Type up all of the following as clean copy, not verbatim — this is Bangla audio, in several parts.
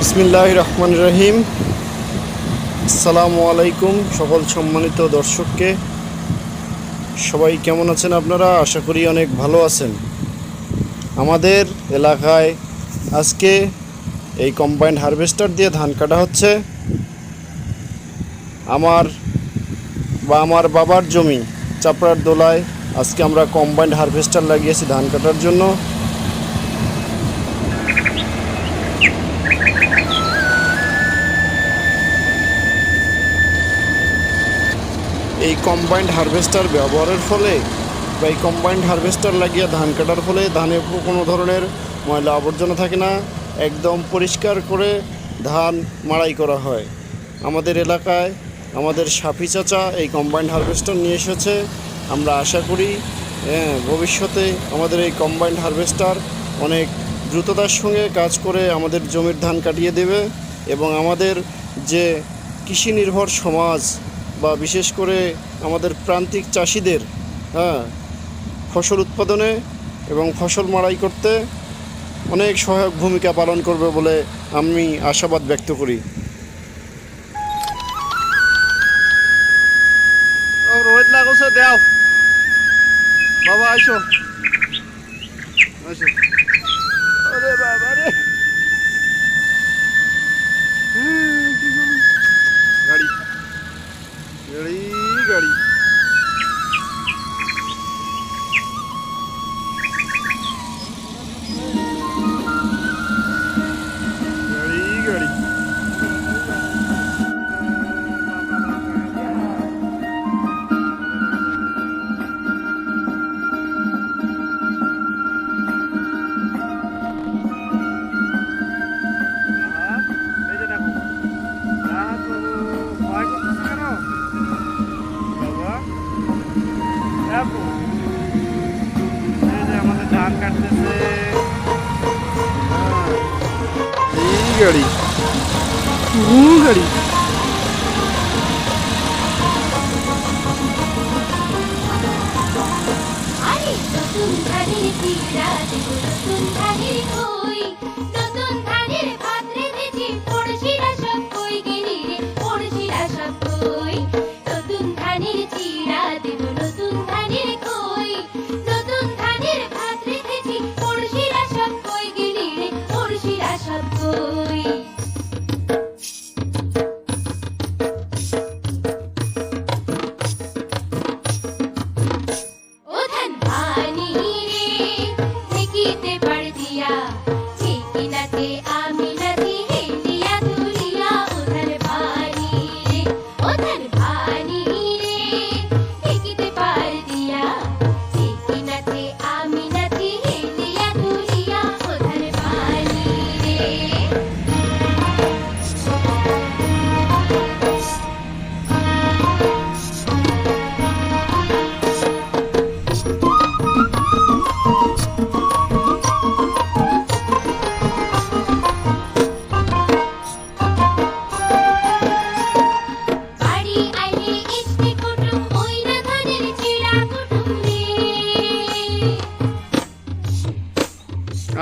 বিসমিল্লাহির রহমানির রহিম। আসসালামু আলাইকুম সকল সম্মানিত দর্শককে। সবাই কেমন আছেন আপনারা? আশা করি অনেক ভালো আছেন। আমাদের এলাকায় আজকে এই কম্বাইন্ড হারভেস্টার দিয়ে ধান কাটা হচ্ছে। আমার বাবার জমি চাপড়ার দোলায় আজকে আমরা কম্বাইন্ড হারভেস্টার লাগিয়েছি ধান কাটার জন্য। এই কম্বাইন্ড হারভেস্টার ব্যবহারের ফলে বা এই কম্বাইন্ড হারভেস্টার লাগিয়ে ধান কাটার ফলে ধানে কোনো ধরনের ময়লা আবর্জনা থাকে না, একদম পরিষ্কার করে ধান মাড়াই করা হয়। আমাদের এলাকায় আমাদের সাফি চাচা এই কম্বাইন্ড হারভেস্টার নিয়ে এসেছে। আমরা আশা করি ভবিষ্যতে আমাদের এই কম্বাইন্ড হারভেস্টার অনেক দ্রুততার সঙ্গে কাজ করে আমাদের জমির ধান কাটিয়ে দেবে এবং আমাদের যে কৃষি নির্ভর সমাজ বা বিশেষ করে আমাদের প্রান্তিক চাষিদের ফসল উৎপাদনে এবং ফসল মাড়াই করতে অনেক সহায়ক ভূমিকা পালন করবে বলে আমি আশাবাদ ব্যক্ত করি। রোহিত লাগছে দেও বাবা, আইসো আইসো। আরে বাবা রে, গাড়ি গাড়ি গাড়ি গাড়ি গাড়ি। আমাদের ধান কাটতেছে গাড়ি গাড়ি।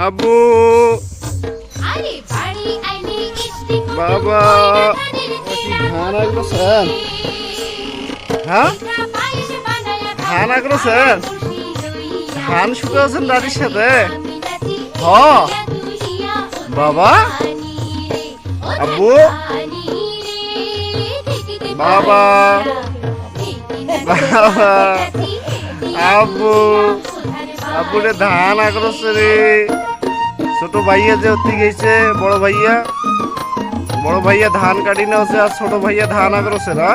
আব্বু বাবা ধান আগ্রসেন, ধান আগ্রসেন, ধান শুকাছেন দাদির সাথে। বাবা আব্বু বাবা বাবা আব্বু আব্বুরে ধান আগ্রসে রে। ছোট ভাইয়া যে অতি গেছে, বড় ভাইয়া ধান কাটি না হচ্ছে আর ছোট ভাইয়া ধান আগ্রসে না।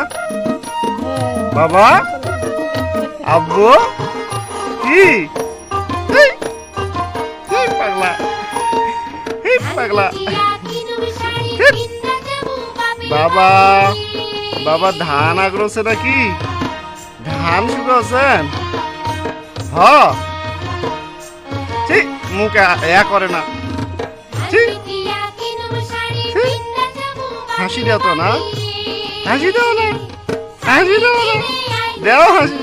বাবা আব্বু কি পাগলা পাগলা। বাবা বাবা ধান আগ্রসে নাকি? ধান শুকাছেন? ঠিক মুখে করে না, হাসি দেও তো না, হাসি দাও না, হাসি দাও না, দেও হাসি,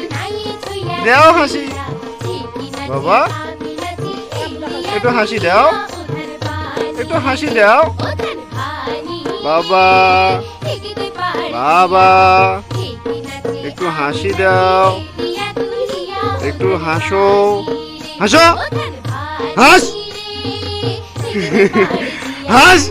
দেও হাসি। বাবা একটু হাসি দাও, একটু হাসি দাও। বাবা বাবা একটু হাসি দাও, একটু হাসো, হাসো, হাস হাস